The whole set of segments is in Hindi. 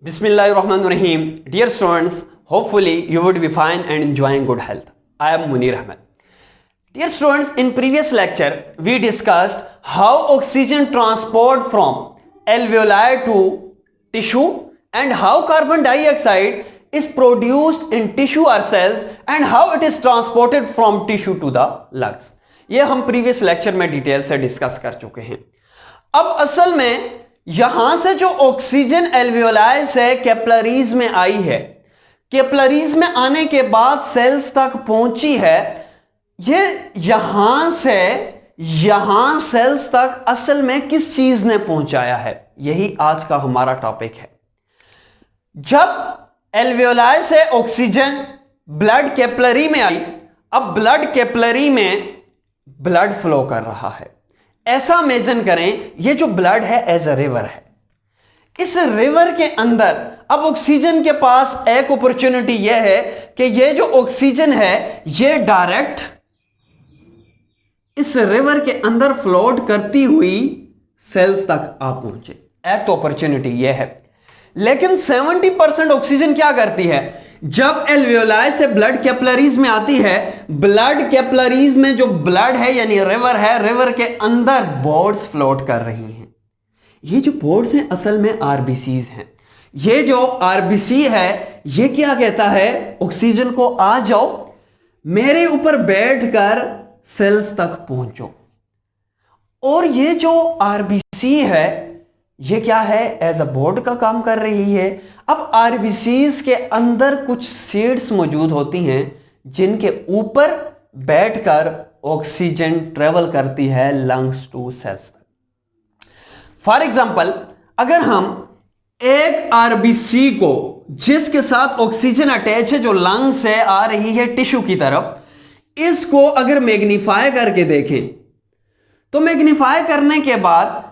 Bismillahirrahmanirrahim. Dear students, hopefully you would be fine and enjoying good health. I am Munir Ahmed. Dear students, in previous lecture we discussed how oxygen transport from alveoli to tissue and how carbon dioxide is produced in tissue or cells and how it is transported from tissue to the lungs. ये हम previous lecture में डिटेल से डिस्कस कर चुके हैं. अब असल में यहां से जो ऑक्सीजन एल्वियोलाई से कैपिलरीज में आई है, कैपिलरीज में आने के बाद सेल्स तक पहुंची है, ये यहां से यहां सेल्स तक असल में किस चीज ने पहुंचाया है, यही आज का हमारा टॉपिक है. जब एल्वियोलाई से ऑक्सीजन ब्लड कैपिलरी में आई, अब ब्लड कैपिलरी में ब्लड फ्लो कर रहा है. ऐसा इमेजिन करें ये जो ब्लड है एज अ रिवर है. इस रिवर के अंदर अब ऑक्सीजन के पास एक अपॉर्चुनिटी यह है कि ये जो ऑक्सीजन है ये डायरेक्ट इस रिवर के अंदर फ्लोट करती हुई सेल्स तक आ पहुंचे. एक तो अपॉर्चुनिटी यह है. लेकिन 70% ऑक्सीजन क्या करती है, जब एल्वियोलाई से ब्लड कैपिलरीज में आती है, ब्लड कैपिलरीज में जो ब्लड है यानी रिवर है, रिवर के अंदर बोर्ड्स फ्लोट कर रही हैं. ये जो बोर्ड्स हैं असल में आरबीसीज हैं. ये जो आरबीसी है ये क्या कहता है, ऑक्सीजन को आ जाओ मेरे ऊपर बैठकर सेल्स तक पहुंचो. और ये जो आरबीसी है ये क्या है, एज अ बोर्ड का काम कर रही है. अब आरबीसीज के अंदर कुछ सीड्स मौजूद होती हैं जिनके ऊपर बैठकर ऑक्सीजन ट्रेवल करती है लंग्स टू सेल्स तक. फॉर एग्जांपल, अगर हम एक आरबीसी को जिसके साथ ऑक्सीजन अटैच है जो लंग से आ रही है टिश्यू की तरफ, इसको अगर मैग्नीफाई करके देखें तो मैग्नीफाई करने के बाद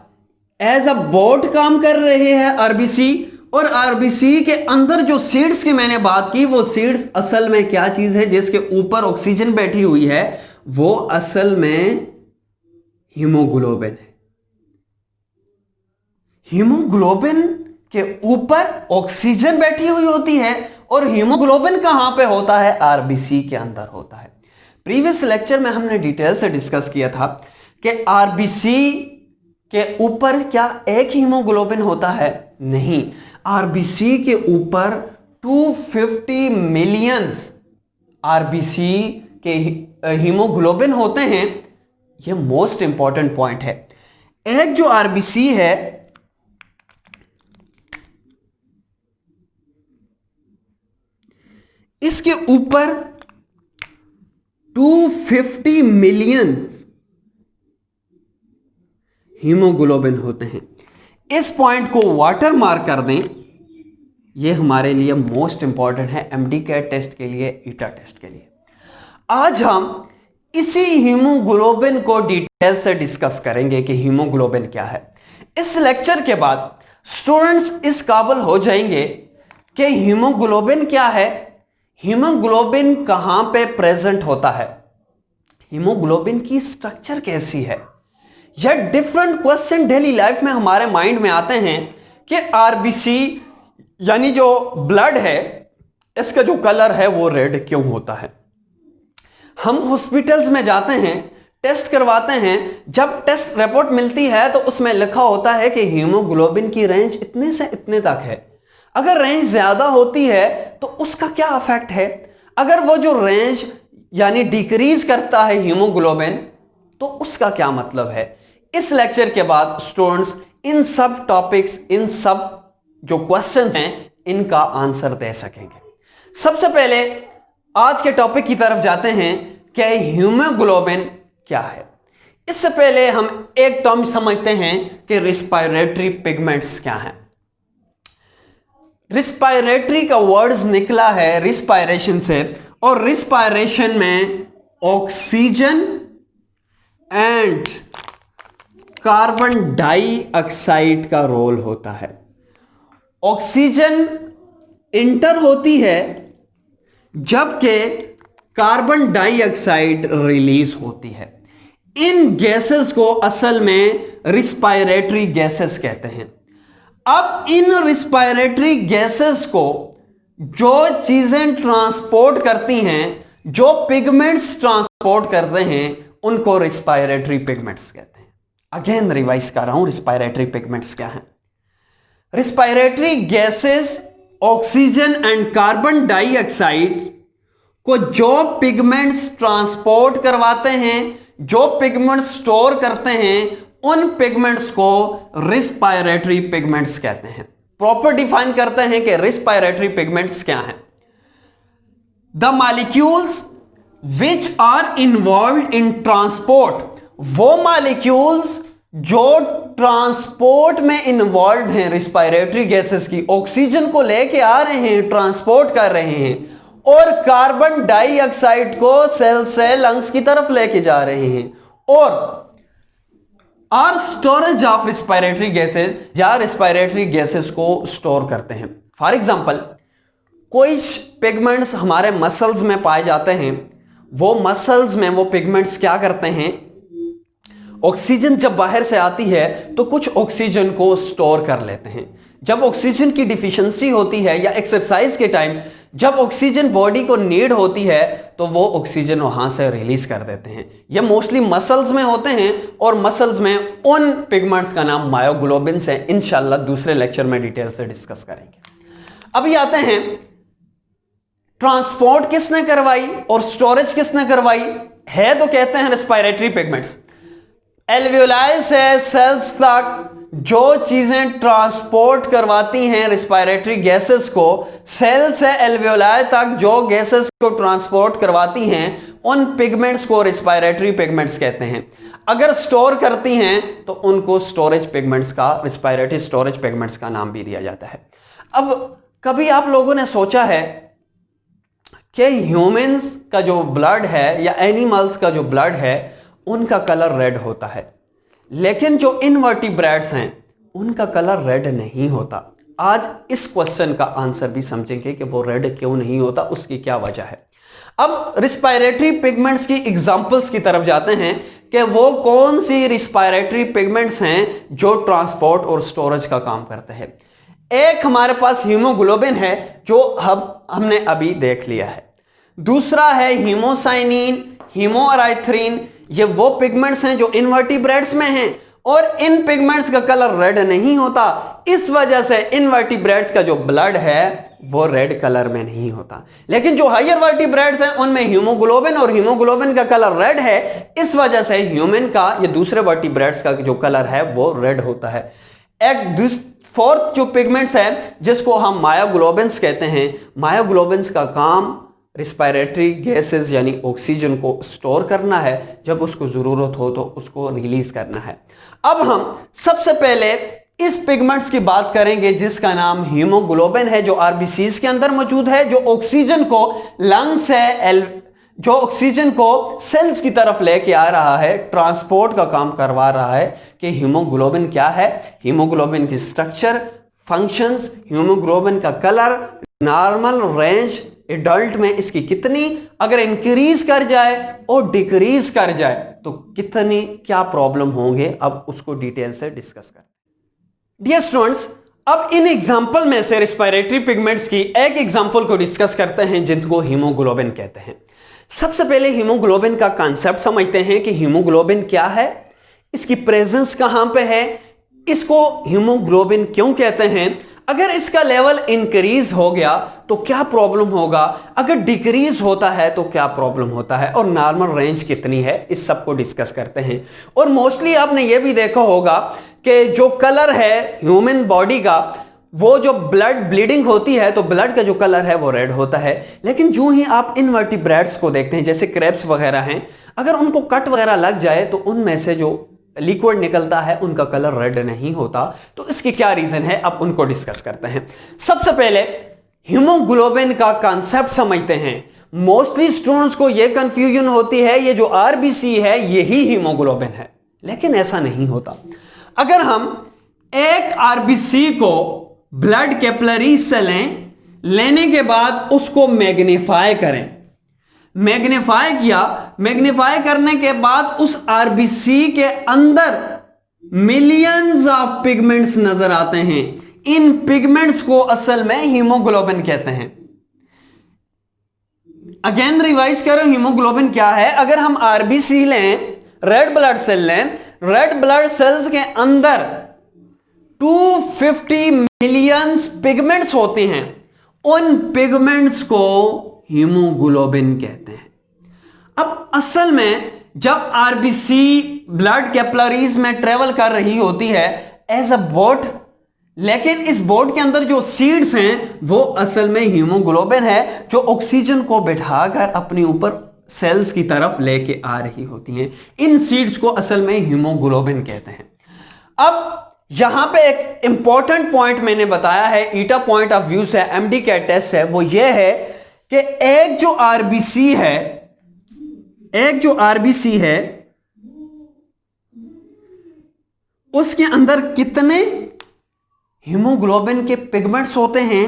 एज अ बोर्ड काम कर रहे हैं आरबीसी. और आरबीसी के अंदर जो सीड्स की मैंने बात की, वो सीड्स असल में क्या चीज है जिसके ऊपर ऑक्सीजन बैठी हुई है, वो असल में हीमोग्लोबिन है. हीमोग्लोबिन के ऊपर ऑक्सीजन बैठी हुई होती है और हीमोग्लोबिन कहां पे होता है, आरबीसी के अंदर होता है. प्रीवियस लेक्चर में हमने डिटेल से डिस्कस किया था कि आरबीसी के ऊपर क्या एक हीमोग्लोबिन होता है, नहीं. आरबीसी के ऊपर 250 मिलियंस आरबीसी के हीमोग्लोबिन होते हैं. यह मोस्ट इंपॉर्टेंट पॉइंट है. एक जो आरबीसी है इसके ऊपर 250 मिलियंस हीमोग्लोबिन होते हैं. इस पॉइंट को वाटर मार्क कर दें. यह हमारे लिए मोस्ट इंपॉर्टेंट है एमडी कैट टेस्ट के लिए, ईटा टेस्ट के लिए. आज हम इसी हीमोग्लोबिन को डिटेल से डिस्कस करेंगे कि हीमोग्लोबिन क्या है. इस लेक्चर के बाद स्टूडेंट्स इस काबिल हो जाएंगे कि हीमोग्लोबिन क्या है, हीमोग्लोबिन कहां पे प्रेजेंट होता है, हीमोग्लोबिन की स्ट्रक्चर कैसी है. यह डिफरेंट क्वेश्चन डेली लाइफ में हमारे माइंड में आते हैं कि आरबीसी यानी जो ब्लड है इसका जो कलर है वो रेड क्यों होता है. हम हॉस्पिटल्स में जाते हैं, टेस्ट करवाते हैं, जब टेस्ट रिपोर्ट मिलती है तो उसमें लिखा होता है कि हीमोग्लोबिन की रेंज इतने से इतने तक है. अगर रेंज ज्यादा होती है तो उसका क्या इफेक्ट है, अगर वो जो रेंज यानी डिक्रीज करता है हीमोग्लोबिन तो उसका क्या मतलब है. इस लेक्चर के बाद स्टूडेंट्स इन सब टॉपिक्स, इन सब जो क्वेश्चंस हैं इनका आंसर दे सकेंगे. सबसे पहले आज के टॉपिक की तरफ जाते हैं कि हीमोग्लोबिन क्या है. इससे पहले हम एक टर्म समझते हैं कि रिस्पायरेटरी पिगमेंट्स क्या हैं. रिस्पायरेटरी का वर्ड्स निकला है रिस्पायरेशन से, और रिस्पायरेशन में ऑक्सीजन एंड कार्बन डाइऑक्साइड का रोल होता है. ऑक्सीजन इंटर होती है जबकि कार्बन डाइऑक्साइड रिलीज होती है. इन गैसेस को असल में रिस्पायरेटरी गैसेस कहते हैं. अब इन रिस्पायरेटरी गैसेस को जो चीजें ट्रांसपोर्ट करती हैं, जो पिगमेंट्स ट्रांसपोर्ट करते हैं, उनको रिस्पायरेटरी पिगमेंट्स कहते हैं। अगेन रिवाइज कर रहा हूं, रिस्पायरेटरी पिगमेंट्स क्या हैं? Respiratory gases oxygen and carbon dioxide को जो पिगमेंट्स ट्रांसपोर्ट करवाते हैं, जो पिगमेंट्स स्टोर करते हैं, उन पिगमेंट्स को रिस्पायरेटरी पिगमेंट्स कहते हैं। प्रॉपर डिफाइन करते हैं कि रिस्पायरेटरी पिगमेंट्स क्या हैं। The molecules which are involve in transport, वो मॉलिक्यूल्स जो ट्रांसपोर्ट में इन्वॉल्व हैं रिस्पायरेटरी गैसेस की, ऑक्सीजन को लेके आ रहे हैं, ट्रांसपोर्ट कर रहे हैं, और कार्बन डाइऑक्साइड को सेल से लंग्स की तरफ लेके जा रहे हैं, और are storage of respiratory gases, या रिस्पायरेटरी गैसेस को स्टोर करते हैं। फॉर एग्जांपल, कुछ पिगमेंट्स हमारे मसल्स में पाए जाते हैं, वो मसल्स में वो पिगमेंट्स क्या करते हैं, ऑक्सीजन जब बाहर से आती है तो कुछ ऑक्सीजन को स्टोर कर लेते हैं। जब ऑक्सीजन की डिफिशियंसी होती है या एक्सरसाइज के टाइम जब ऑक्सीजन बॉडी को नीड होती है तो वो ऑक्सीजन वहां से रिलीज कर देते हैं। ये मोस्टली मसल्स में होते हैं और मसल्स में उन पिगमेंट्स का नाम मायोग्लोबिन्स है। इंशाल्लाह दूसरे लेक्चर में डिटेल से डिस्कस करेंगे। अभी आते हैं, ट्रांसपोर्ट किसने करवाई और स्टोरेज किसने करवाई है, तो कहते हैं रिस्पायरेटरी पिगमेंट्स। एल्वियोलाई से सेल्स तक जो चीजें ट्रांसपोर्ट करवाती हैं रिस्पायरेटरी गैसेस को, सेल से एल्वियोलाई तक जो गैसेस को ट्रांसपोर्ट करवाती हैं, उन पिगमेंट्स को रिस्पायरेटरी पिगमेंट्स कहते हैं। अगर स्टोर करती हैं तो उनको स्टोरेज पिगमेंट्स का, रिस्पायरेटरी स्टोरेज पिगमेंट्स का नाम भी दिया जाता है। अब कभी आप लोगों ने सोचा है कि ह्यूमंस का जो ब्लड है या एनिमल्स का जो ब्लड है उनका कलर रेड होता है, लेकिन जो इनवर्टिब्रेट्स हैं उनका कलर रेड नहीं होता। आज इस क्वेश्चन का आंसर भी समझेंगे कि वो रेड क्यों नहीं होता, उसकी क्या वजह है। अब रिस्पायरेटरी पिगमेंट्स की एग्जांपल्स की तरफ जाते हैं कि वो कौन सी रिस्पायरेटरी पिगमेंट्स हैं जो ट्रांसपोर्ट और स्टोरेज का काम करते हैं। एक हमारे पास हीमोग्लोबिन है जो हमने अभी देख लिया है, दूसरा है हीमोसाइनिन, हीमोअराइथ्रिन। ये वो पिगमेंट्स हैं जो इनवर्टिब्रेट्स में हैं और इन पिगमेंट्स का कलर रेड नहीं होता। इस वजह से इनवर्टिब्रेट्स का जो ब्लड है वो रेड कलर में नहीं होता, लेकिन जो हायर वर्टिब्रेट्स हैं उनमें हीमोग्लोबिन और हीमोग्लोबिन का कलर रेड है। इस वजह से ह्यूमन का या दूसरे वर्टिब्रेट्स का जो कलर है वो रेड होता है। एक फोर्थ जो पिगमेंट्स है जिसको हम मायोग्लोबिन्स कहते हैं, मायोग्लोबिन्स का काम रिस्पायरेटरी गैसेस यानी ऑक्सीजन को स्टोर करना है, जब उसको जरूरत हो तो उसको रिलीज करना है। अब हम सबसे पहले इस पिगमेंट्स की बात करेंगे जिसका नाम हीमोग्लोबिन है, जो आरबीसीज के अंदर मौजूद है, जो ऑक्सीजन को लंग्स है, जो ऑक्सीजन को सेल्स की तरफ लेके आ रहा है, ट्रांसपोर्ट का काम करवा रहा है। कि हीमोग्लोबिन क्या है, हीमोग्लोबिन की स्ट्रक्चर, फंक्शंस, हीमोग्लोबिन का कलर, नॉर्मल रेंज एडल्ट में इसकी कितनी, अगर इंक्रीज कर जाए और डिक्रीज कर जाए तो कितनी क्या प्रॉब्लम होंगे, अब उसको डिटेल से डिस्कस करें। डियर स्टूडेंट्स, अब इन एग्जांपल में से रिस्पायरेटरी पिगमेंट्स की एक एग्जांपल को डिस्कस करते हैं जिनको हीमोग्लोबिन कहते हैं। सबसे पहले हीमोग्लोबिन का कॉन्सेप्ट समझते हैं कि हीमोग्लोबिन क्या है, इसकी प्रेजेंस कहां पे है, इसको हीमोग्लोबिन क्यों कहते हैं, अगर इसका लेवल इंक्रीज हो गया तो क्या प्रॉब्लम होगा, अगर डिक्रीज होता है तो क्या प्रॉब्लम होता है, और नॉर्मल रेंज कितनी है, इस सब को डिस्कस करते हैं। और मोस्टली आपने ये भी देखा होगा कि जो कलर है ह्यूमन बॉडी का, वो जो ब्लड ब्लीडिंग होती है तो ब्लड का जो कलर है वो रेड होता है, लेकिन जो ही आप इनवर्टिब्रेट्स को देखते हैं जैसे क्रैब्स वगैरह हैं, अगर उनको कट वगैरह लग जाए तो उनमें से जो लिक्विड निकलता है उनका कलर रेड नहीं होता। तो इसकी क्या रीजन है, अब उनको डिस्कस करते हैं। सबसे पहले हीमोग्लोबिन का कॉन्सेप्ट समझते हैं। मोस्टली स्टूडेंट्स को यह कंफ्यूजन होती है ये जो आरबीसी है यही हीमोग्लोबिन है, लेकिन ऐसा नहीं होता। अगर हम एक आरबीसी को ब्लड कैपिलरी से लेने के बाद उसको मैग्नीफाई करें, मैग्नीफाई किया, मैग्नीफाई करने के बाद उस आरबीसी के अंदर मिलियंस ऑफ पिगमेंट्स नजर आते हैं। इन पिगमेंट्स को असल में हीमोग्लोबिन कहते हैं। अगेन रिवाइज करो, हीमोग्लोबिन क्या है? अगर हम आरबीसी लें, रेड ब्लड सेल लें, रेड ब्लड सेल्स के अंदर 250 मिलियन पिगमेंट्स होते हैं, उन पिगमेंट्स को हीमोग्लोबिन कहते हैं। अब असल में जब आरबीसी ब्लड कैपिलरीज में ट्रेवल कर रही होती है एज अ बोट, लेकिन इस बोट के अंदर जो सीड्स हैं वो असल में हीमोग्लोबिन है, जो ऑक्सीजन को बिठाकर अपने ऊपर सेल्स की तरफ लेके आ रही होती हैं। इन सीड्स को असल में हीमोग्लोबिन कहते हैं। अब यहां पे एक इंपॉर्टेंट पॉइंट मैंने बताया है, ईटा पॉइंट ऑफ व्यू से, एमडी कैट टेस्ट है, वो ये है कि एक जो आरबीसी है उसके अंदर कितने हीमोग्लोबिन के पिगमेंट्स होते हैं?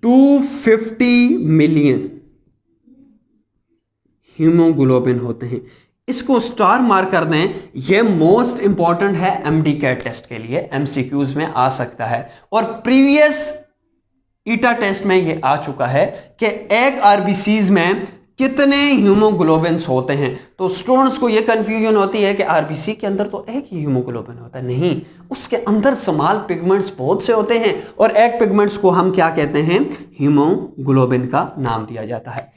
250 मिलियन हीमोग्लोबिन होते हैं। इसको स्टार मार्क कर दें, यह मोस्ट इंपॉर्टेंट है एमडी कैट टेस्ट के लिए, एमसीक्यूज में आ सकता है और प्रीवियस ईटा टेस्ट में यह आ चुका है कि एक आरबीसीज में कितने हीमोग्लोबिन्स होते हैं। तो स्टूडेंट्स को यह कंफ्यूजन होती है कि आरबीसी के अंदर तो एक ही हीमोग्लोबिन होता है। नहीं, उसके अंदर स्मॉल पिगमेंट्स बहुत से होते हैं और एक पिगमेंट्स को हम क्या कहते हैं? हीमोग्लोबिन का नाम दिया जाता है।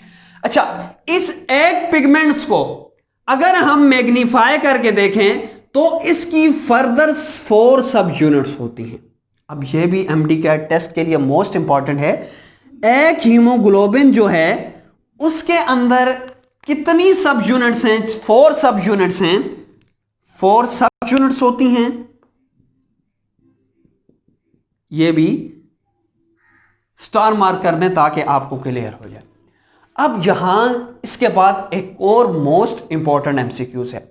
अच्छा, इस एक पिगमेंट्स को अगर हम मैग्नीफाई करके देखें तो इसकी फर्दर 4 सब यूनिट्स होती हैं। अब यह भी एमडी कैट टेस्ट के लिए मोस्ट इंपॉर्टेंट है। एक हीमोग्लोबिन जो है उसके अंदर कितनी सब यूनिट्स हैं? 4 सब यूनिट्स हैं। 4 सब यूनिट्स होती हैं। यह भी स्टार मार्क कर दें ताकि आपको क्लियर हो जाए। अब यहां इसके बाद एक और मोस्ट इंपॉर्टेंट एमसीक्यूज है।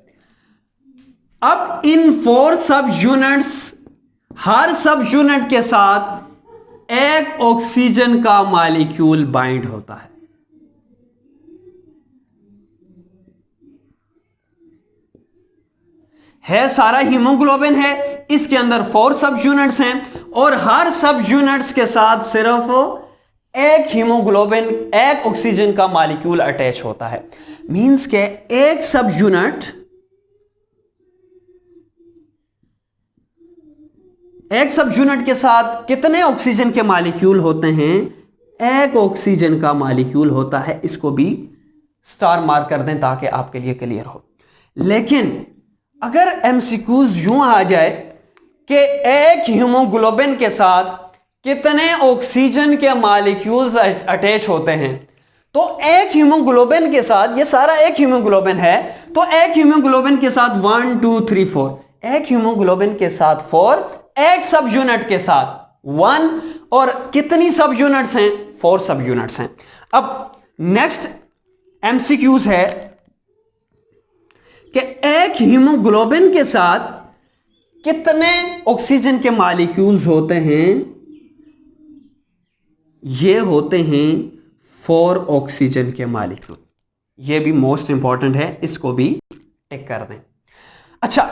अब इन 4 सब यूनिट्स, हर सब यूनिट के साथ एक ऑक्सीजन का मॉलिक्यूल बाइंड होता है सारा हीमोग्लोबिन है, इसके अंदर 4 सब यूनिट्स हैं और हर सब यूनिट्स के साथ सिर्फ एक हीमोग्लोबिन, एक ऑक्सीजन का मॉलिक्यूल अटैच होता है। मींस के एक सब यूनिट के साथ कितने ऑक्सीजन के मॉलिक्यूल होते हैं? एक ऑक्सीजन का मॉलिक्यूल होता है। इसको भी स्टार मार्क कर दें ताकि आपके लिए क्लियर हो। लेकिन अगर एमसीक्यूज यूं आ जाए कि एक हीमोग्लोबिन के साथ कितने ऑक्सीजन के मॉलिक्यूल्स अटैच होते हैं, तो एक हीमोग्लोबिन के साथ, ये सारा एक हीमोग्लोबिन है, तो एक हीमोग्लोबिन के साथ 1 2 3 4, एक हीमोग्लोबिन के साथ 4, एक सब यूनिट के साथ 1, और कितनी सब यूनिट्स हैं? 4 सब यूनिट्स हैं। अब नेक्स्ट एमसीक्यूज है कि एक हीमोग्लोबिन के साथ कितने ऑक्सीजन के मॉलिक्यूल्स होते हैं? ये होते हैं 4 ऑक्सीजन के मॉलिक्यूल। ये भी मोस्ट इंपॉर्टेंट है, इसको भी टिक कर दें। अच्छा,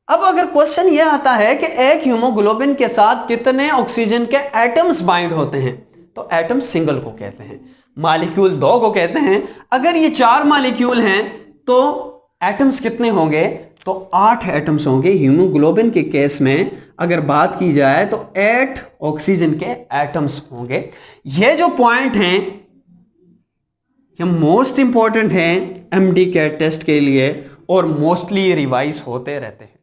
अब अगर क्वेश्चन ये आता है कि एक हीमोग्लोबिन के साथ कितने ऑक्सीजन के एटम्स बाइंड होते हैं, तो एटम सिंगल को कहते हैं, मॉलिक्यूल 2 को कहते हैं। अगर ये 4 मॉलिक्यूल हैं तो एटम्स कितने होंगे? तो 8 एटम्स होंगे। हीमोग्लोबिन के केस में अगर बात की जाए तो 8 ऑक्सीजन के एटम्स होंगे। ये जो पॉइंट हैं ये मोस्ट इंपॉर्टेंट हैं एमडी कैट टेस्ट के लिए और मोस्टली रिवाइज होते रहते हैं।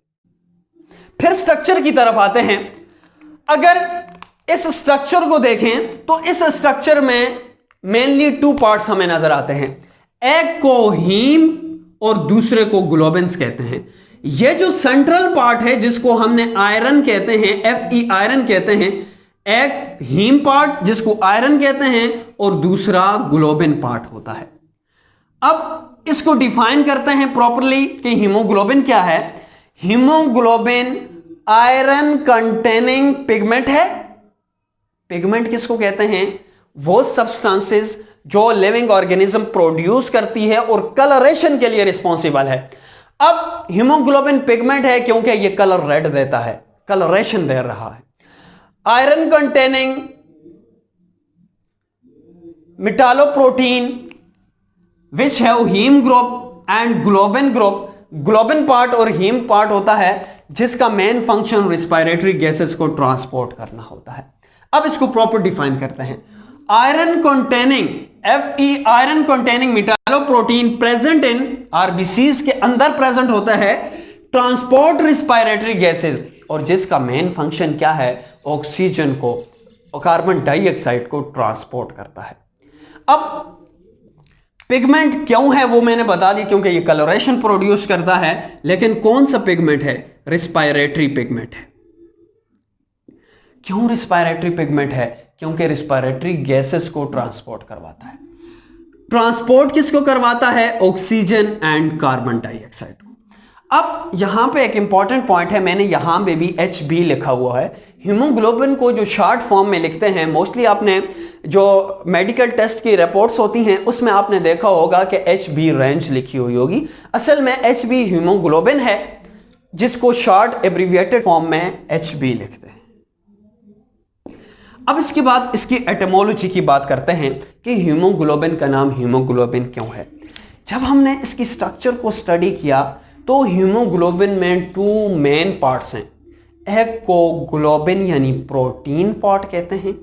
फिर स्ट्रक्चर की तरफ आते हैं। अगर इस स्ट्रक्चर को देखें तो इस स्ट्रक्चर में मेनली 2 पार्ट्स हमें नजर आते हैं। एक को हीम और दूसरे को ग्लोबिन्स कहते हैं। यह जो सेंट्रल पार्ट है जिसको हमने आयरन कहते हैं, Fe आयरन कहते हैं, एक हीम पार्ट जिसको आयरन कहते हैं और दूसरा ग्लोबिन पार्ट होता है। अब इसको डिफाइन करते हैं प्रॉपरली कि हीमोग्लोबिन क्या है। हीमोग्लोबिन आयरन कंटेनिंग पिगमेंट है। पिगमेंट किसको कहते हैं? वो सब्सटेंसेस जो लिविंग ऑर्गेनिज्म प्रोड्यूस करती है और कलरेशन के लिए रिस्पॉन्सिबल है। अब हीमोग्लोबिन पिगमेंट है क्योंकि ये कलर रेड देता है, कलरेशन दे रहा है। Iron containing metalloprotein which have haem group and globin group. Globin part और हीम पार्ट होता है जिसका मेन फंक्शन रिस्पायरेटरी गैसेस को ट्रांसपोर्ट करना होता है। अब इसको प्रॉपर डिफाइन करते हैं। Iron containing Fe iron containing metalloprotein present in RBCs के अंदर प्रेजेंट होता है ट्रांसपोर्ट रिस्पायरेटरी गैसेस, और जिसका मेन फंक्शन क्या है, ऑक्सीजन को और कार्बन डाइऑक्साइड को ट्रांसपोर्ट करता है। अब पिगमेंट क्यों है वो मैंने बता दी, क्योंकि ये कलरेशन प्रोड्यूस करता है, लेकिन कौन सा पिगमेंट है, रिस्पायरेटरी पिगमेंट है। क्यों रिस्पायरेटरी पिगमेंट है, क्योंकि रिस्पायरेटरी गैसेस को ट्रांसपोर्ट करवाता है। ट्रांसपोर्ट किसको करवाता है, ऑक्सीजन एंड कार्बन डाइऑक्साइड को। अब यहां पे एक इंपॉर्टेंट पॉइंट है, मैंने यहां पे भी HB लिखा हुआ है। हीमोग्लोबिन को जो शॉर्ट फॉर्म में लिखते हैं, मोस्टली आपने जो मेडिकल टेस्ट की रिपोर्ट्स होती हैं उसमें आपने देखा होगा कि HB रेंज लिखी हुई होगी। असल में HB हीमोग्लोबिन है जिसको शॉर्ट एब्रिविएटेड फॉर्म में HB लिखते हैं। अब इसके बाद इसकी एटमोलॉजी की बात करते हैं कि हीमोग्लोबिन का नाम हीमोग्लोबिन क्यों है। जब हमने इसकी स्ट्रक्चर को स्टडी किया तो हीमोग्लोबिन में 2 मेन पार्ट्स हैं। एक को ग्लोबिन यानी प्रोटीन पार्ट कहते हैं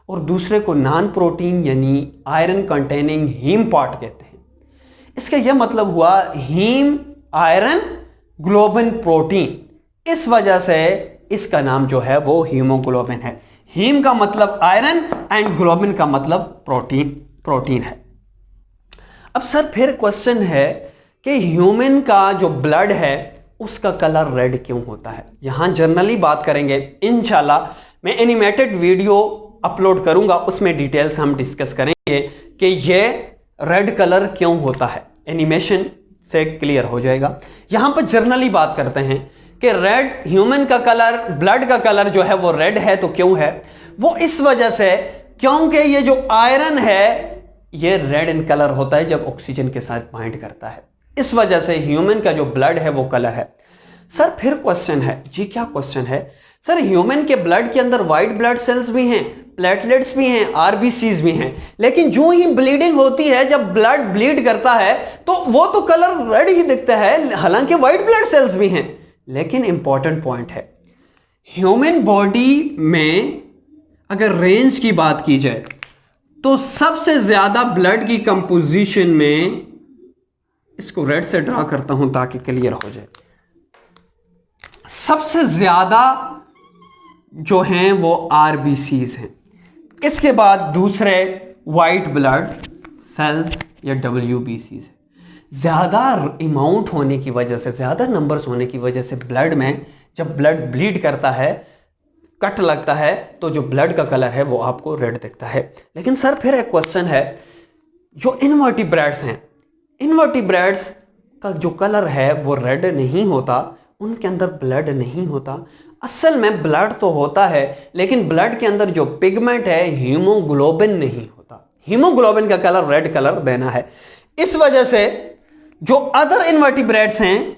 और दूसरे को नॉन प्रोटीन यानी आयरन कंटेनिंग हीम पार्ट कहते हैं। इसका यह मतलब हुआ हीम आयरन ग्लोबिन प्रोटीन, इस वजह से इसका नाम जो है वो हीमोग्लोबिन है। हीम का मतलब आयरन एंड ग्लोबिन का मतलब प्रोटीन है। अब सर फिर क्वेश्चन है कि ह्यूमन का जो ब्लड है उसका कलर रेड क्यों होता है। यहां जनरली बात करेंगे, इंशाल्लाह मैं एनिमेटेड वीडियो अपलोड करूंगा, उसमें डिटेल्स हम डिस्कस करेंगे कि ये रेड कलर क्यों होता है, एनिमेशन से क्लियर हो जाएगा। यहां पर जनरली बात करते हैं कि रेड ह्यूमन का कलर, ब्लड का कलर जो है वो रेड है, तो क्यों है वो, इस वजह से क्योंकि ये जो आयरन है ये रेड इन कलर होता है जब ऑक्सीजन के साथ बाइंड करता है, इस वजह से ह्यूमन का जो ब्लड है वो कलर है। सर फिर क्वेश्चन है, जी क्या क्वेश्चन है सर, ह्यूमन के ब्लड के अंदर व्हाइट ब्लड सेल्स भी हैं, प्लेटलेट्स भी हैं, आरबीसीज भी हैं, लेकिन जो ही ब्लीडिंग होती है, जब ब्लड ब्लीड करता है तो वो तो कलर रेड ही दिखता है, हालांकि व्हाइट ब्लड सेल्स भी हैं। लेकिन इंपॉर्टेंट पॉइंट है, ह्यूमन बॉडी में अगर रेंज की बात की जाए तो सबसे ज्यादा ब्लड की कंपोजिशन में, इसको रेड से ड्रा करता हूं ताकि क्लियर हो जाए, सबसे ज्यादा जो हैं वो आरबीसीज हैं। इसके बाद दूसरे व्हाइट ब्लड सेल्स या WBCs है। ज्यादा अमाउंट होने की वजह से, ज्यादा नंबर्स होने की वजह से ब्लड में जब ब्लड ब्लीड करता है, कट लगता है, तो जो ब्लड का कलर है वो आपको रेड दिखता है। लेकिन सर फिर एक क्वेश्चन है, जो इनवर्टिब्रेट्स हैं, इनवर्टिब्रेट्स का जो कलर है वो रेड नहीं होता, उनके अंदर ब्लड नहीं होता। असल में ब्लड तो होता है लेकिन ब्लड के अंदर जो पिगमेंट है हीमोग्लोबिन नहीं होता। हीमोग्लोबिन का कलर रेड कलर देना है। इस वजह से जो अदर इनवर्टिब्रेट्स हैं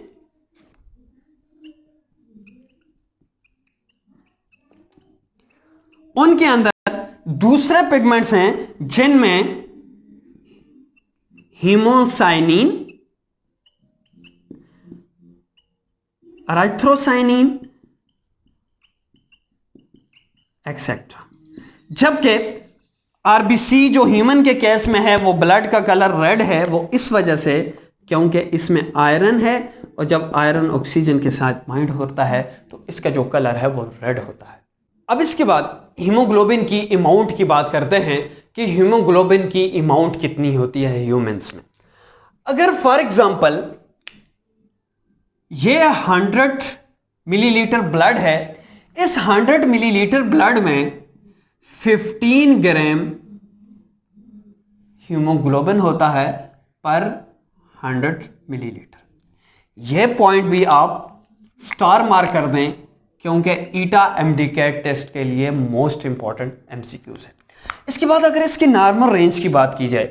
उनके अंदर दूसरे पिगमेंट्स हैं जिनमें हीमोसाइनिन, एराइथ्रोसाइनिन एक्सेट्रा। जबकि आरबीसी जो ह्यूमन के केस में है वो ब्लड का कलर रेड है, वो इस वजह से क्योंकि इसमें आयरन है और जब आयरन ऑक्सीजन के साथ बाइंड होता है तो इसका जो कलर है वो रेड होता है। अब इसके बाद हीमोग्लोबिन की अमाउंट की बात करते हैं कि हीमोग्लोबिन की अमाउंट कितनी होती है ह्यूमंस में। अगर फॉर एग्जांपल ये 100 मिलीलीटर ब्लड है, इस 100 मिलीलीटर ब्लड में 15 ग्राम हीमोग्लोबिन होता है पर 100 मिलीलीटर। यह पॉइंट भी आप स्टार मार्क कर दें क्योंकि ईटा एमडीकैट टेस्ट के लिए मोस्ट इंपॉर्टेंट एमसीक्यूज है। इसके बाद अगर इसकी नॉर्मल रेंज की बात की जाए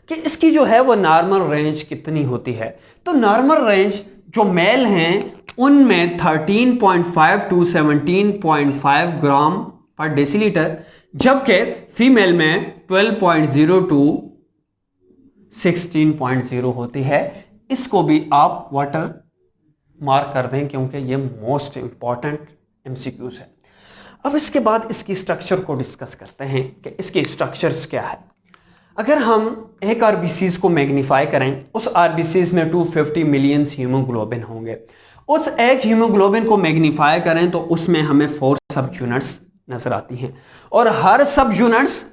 कि इसकी जो है वो नॉर्मल रेंज कितनी होती है, तो नॉर्मल रेंज जो मेल हैं उनमें 13.5 टू 17.5 ग्राम पर डेसीलीटर, जबकि फीमेल में 12.0 टू 16.0 होती है। इसको भी आप वाटर मार्क कर दें क्योंकि ये मोस्ट इंपॉर्टेंट एमसीक्यूज है। अब इसके बाद इसकी स्ट्रक्चर को डिस्कस करते हैं कि इसके स्ट्रक्चर्स क्या है। अगर हम एक आरबीसीज को मैग्नीफाई करें, उस आरबीसीज में 250 मिलियन हीमोग्लोबिन होंगे। उस एक हीमोग्लोबिन को मैग्नीफाई करें तो उसमें हमें 4 सब यूनिट्स नजर आती हैं, और हर सब यूनिट्स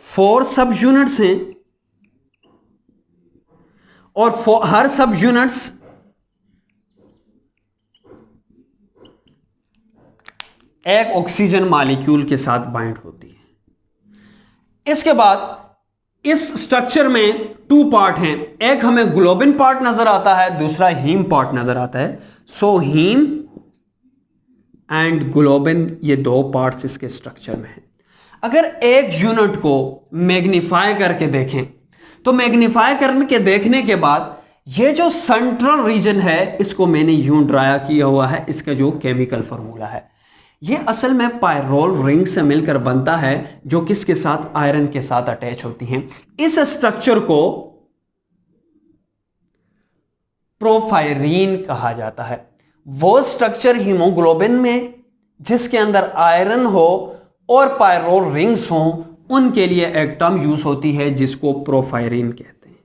4 सब यूनिट्स हैं, और हर सब यूनिट्स एक ऑक्सीजन मॉलिक्यूल के साथ बाइंड होती है। इसके बाद इस स्ट्रक्चर में 2 पार्ट हैं, एक हमें ग्लोबिन पार्ट नजर आता है, दूसरा हीम पार्ट नजर आता है। सो हीम एंड ग्लोबिन, ये 2 पार्ट्स इसके स्ट्रक्चर में हैं। अगर एक यूनिट को मैग्नीफाई करके देखें तो मैग्नीफाई करने के देखने के बाद ये जो सेंट्रल रीजन है इसको मैंने यूं ड्राया किया हुआ है। इसका जो केमिकल फार्मूला है ये असल में पायरोल रिंग से मिलकर बनता है, जो किसके साथ, आयरन के साथ अटैच होती हैं। इस स्ट्रक्चर को प्रोफायरीन कहा जाता है। वो स्ट्रक्चर हीमोग्लोबिन में जिसके अंदर आयरन हो और पायरोल रिंग्स हो, उनके लिए एक टर्म यूज होती है जिसको प्रोफायरीन कहते हैं।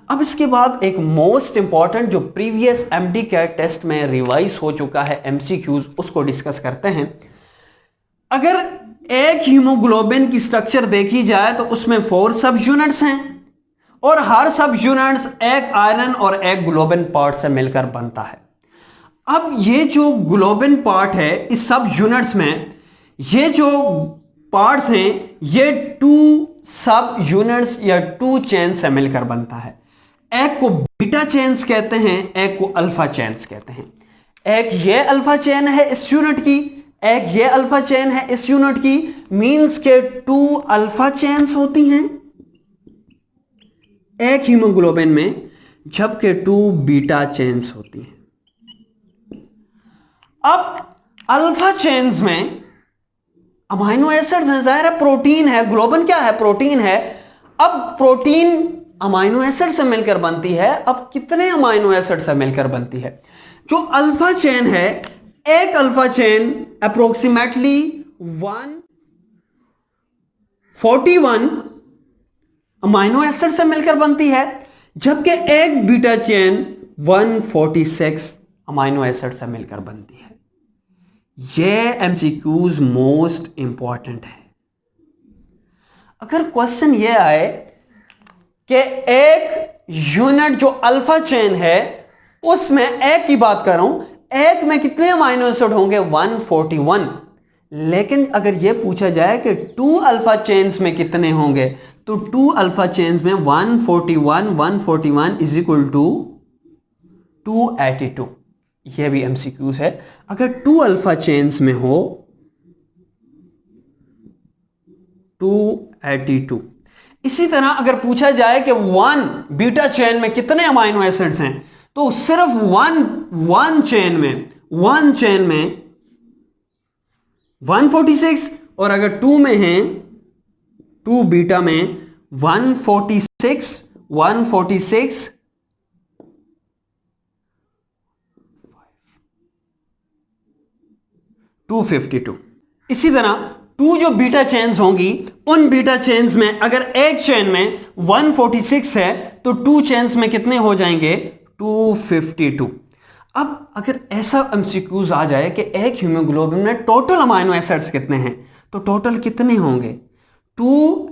अब इसके बाद एक मोस्ट इंपॉर्टेंट जो प्रीवियस एमडी कैट टेस्ट में रिवाइज हो चुका है एमसीक्यूज, उसको डिस्कस करते हैं। अगर एक हीमोग्लोबिन की स्ट्रक्चर देखी जाए तो उसमें 4 सब यूनिट्स हैं, और हर सब यूनिट्स एक आयरन और एक ग्लोबिन पार्ट से मिलकर बनता है। अब ये जो ग्लोबिन पार्ट है इस सब यूनिट्स में, ये जो पार्ट्स हैं ये 2 सब यूनिट्स या 2 चेन से मिलकर बनता है। एक को बीटा चेन्स कहते हैं, एक को अल्फा चेन्स कहते हैं। एक ये अल्फा चेन है इस यूनिट की, एक ये अल्फा चेन है इस यूनिट की, मींस के 2 अल्फा चेन्स होती हैं एक हीमोग्लोबिन में, जबकि 2 बीटा चेन्स होती हैं। अब अल्फा चेन्स में अमाइनो एसिड्स हैं, जाहिर है प्रोटीन है, ग्लोबिन क्या है, प्रोटीन है। अब प्रोटीन अमाइनो एसिड से मिलकर बनती है। अब कितने अमाइनो एसिड से मिलकर बनती है? जो अल्फा चेन है, एक alpha chain approximately 141 amino acid से मिलकर बनती है, जबकि एक बीटा चेन 146 अमाइनो एसिड से मिलकर बनती है। यह एमसीक्यूज मोस्ट इंपॉर्टेंट है। अगर क्वेश्चन यह आए कि एक यूनिट जो अल्फा चेन है उसमें एक की बात कर रहा हूं, एक में कितने अमाइनो एसिड होंगे, 141। लेकिन अगर यह पूछा जाए कि 2 अल्फा चेन्स में कितने होंगे, तो 2 अल्फा चेन्स में 141 इज इक्वल टू 282। यह भी एमसीक्यूज है। अगर 2 अल्फा चेन्स में हो 282। इसी तरह अगर पूछा जाए कि 1 बीटा चेन में कितने अमाइनो एसिड्स हैं, तो सिर्फ वन चेन में 146, और अगर 2 में हैं, 2 बीटा में 146 252। इसी तरह 2 जो बीटा चेन्स होंगी, उन बीटा चेन्स में अगर एक चेन में 146 है तो 2 चेन्स में कितने हो जाएंगे, 252। अब अगर ऐसा एमसीक्यूज आ जाए कि एक हीमोग्लोबिन में टोटल अमाइनो एसिड्स कितने हैं, तो टोटल कितने होंगे, 2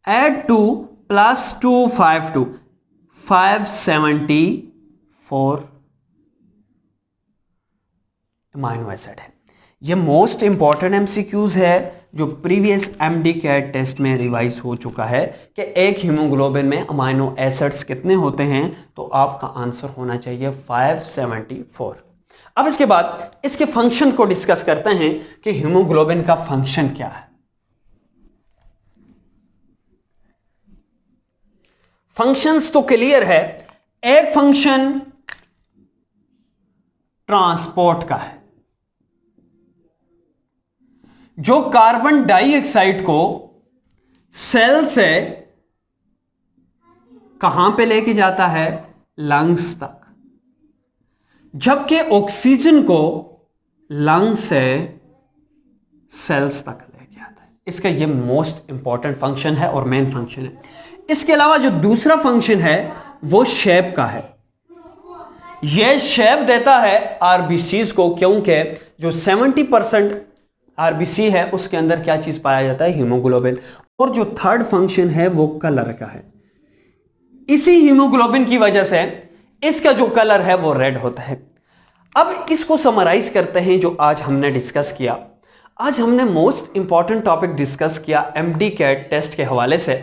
ऐड 2 प्लस 252 574 अमाइनो एसिड है। ये मोस्ट इंपॉर्टेंट एमसीक्यूज है जो प्रीवियस एमडी कैट टेस्ट में रिवाइज हो चुका है कि एक हीमोग्लोबिन में अमाइनो एसिड्स कितने होते हैं, तो आपका आंसर होना चाहिए 574। अब इसके बाद इसके फंक्शन को डिस्कस करते हैं कि हीमोग्लोबिन का फंक्शन क्या है। फंक्शंस तो क्लियर है। एक फंक्शन ट्रांसपोर्ट का है, जो कार्बन डाइऑक्साइड को सेल से कहां पे लेके जाता है, लंग्स तक, जबकि ऑक्सीजन को लंग्स से सेल्स तक लेके आता है। इसका ये मोस्ट इंपॉर्टेंट फंक्शन है और मेन फंक्शन है। इसके अलावा जो दूसरा फंक्शन है वो शेप का है। यह शेप देता है आरबीसीज को, क्योंकि जो 70% आरबीसी है उसके अंदर क्या चीज पाया जाता है, हीमोग्लोबिन। और जो थर्ड फंक्शन है वो कलर का है। इसी हीमोग्लोबिन की वजह से इसका जो कलर है वो रेड होता है। अब इसको समराइज करते हैं जो आज हमने डिस्कस किया। आज हमने मोस्ट इंपॉर्टेंट टॉपिक डिस्कस किया एमडी कैट टेस्ट के हवाले से,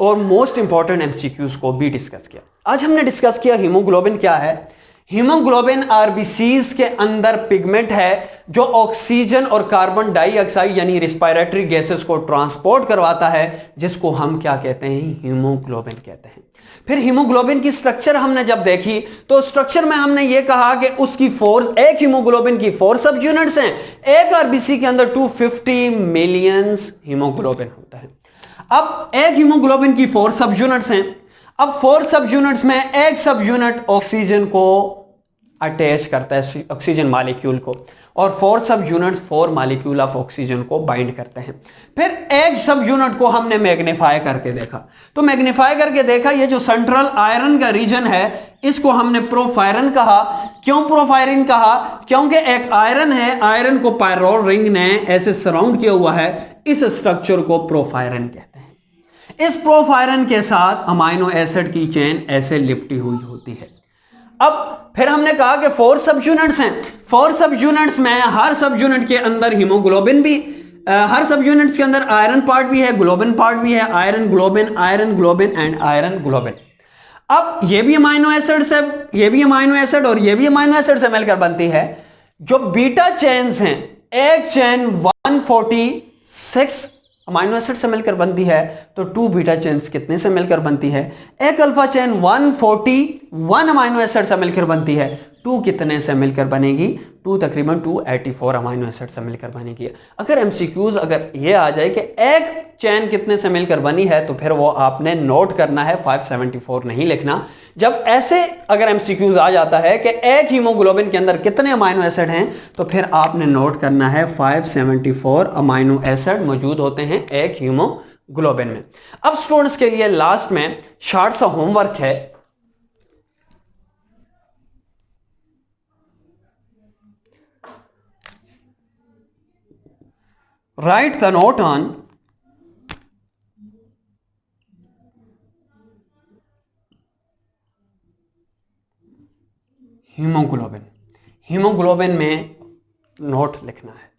और मोस्ट इंपॉर्टेंट एमसीक्यूज को भी डिस्कस किया। आज हमने डिस्कस किया हीमोग्लोबिन क्या है। हीमोग्लोबिन आरबीसीज के अंदर पिगमेंट है जो ऑक्सीजन और कार्बन डाइऑक्साइड यानी रिस्पायरेटरी गैसेस को ट्रांसपोर्ट करवाता है, जिसको हम क्या कहते हैं, हीमोग्लोबिन कहते हैं। फिर हीमोग्लोबिन की स्ट्रक्चर हमने जब देखी तो स्ट्रक्चर में हमने ये कहा कि उसकी फोर्स, एक हीमोग्लोबिन की 4 सब यूनिट्स हैं। एक आरबीसी के अंदर 250 मिलियन हीमोग्लोबिन होता है। अब एक हीमोग्लोबिन की 4 सब यूनिट्स हैं। अब 4 सब यूनिट्स में एक सब यूनिट ऑक्सीजन को अटैच करता है, ऑक्सीजन मॉलिक्यूल को, और 4 सब यूनिट्स 4 मॉलिक्यूल ऑफ ऑक्सीजन को बाइंड करते हैं। फिर एक सब यूनिट को हमने मैग्नीफाई करके देखा। तो मैग्नीफाई करके देखा, ये जो सेंट्रल आयरन का रीजन है इसको हमने प्रोफायरन कहा। क्यों प्रोफायरन कहा? क्योंकि एक आयरन है, आयरन को पायरोल रिंग ने ऐसे सराउंड किया हुआ है, इस स्ट्रक्चर को प्रोफायरन कहते हैं। इस प्रोफायरन के साथ अमाइनो एसिड की चेन ऐसे लिपटी हुई होती है। अब फिर हमने कहा कि 4 सब यूनिट्स हैं। 4 सब यूनिट्स में हर सब यूनिट के अंदर हीमोग्लोबिन भी, हर सब यूनिट्स के अंदर आयरन पार्ट भी है, ग्लोबिन पार्ट भी है, iron globin and iron globin. अब ये भी अमाइनो एसिड से, ये भी अमाइनो एसिड और ये भी अमाइनो एसिड से मिलकर बनती है। जो बीटा चेन्स हैं, एक चेन 146 अमाइनो एसिड से मिलकर बनती है, तो 2 बीटा चेन्स कितने से मिलकर बनती है? एक अल्फा चेन 141 अमाइनो एसिड से मिलकर बनती है। 2 कितने से मिलकर बनेगी? 2 तकरीबन 284 अमाइनो एसिड से मिलकर बनेगी। अगर एमसीक्यूज अगर ये आ जाए कि एक चेन कितने से मिलकर बनी है, तो फिर वो आपने नोट करना है, 574 नहीं लिखना। जब ऐसे अगर एमसीक्यूज आ जाता है कि एक हीमोग्लोबिन के अंदर कितने अमाइनो एसिड हैं, तो फिर आपने नोट करना है 574 अमाइनो एसिड मौजूद होते हैं एक हीमोग्लोबिन में। अब स्टूडेंट्स के लिए लास्ट में शॉर्ट सा होमवर्क है। Right the note on haemoglobin. Haemoglobin में नोट लिखना है।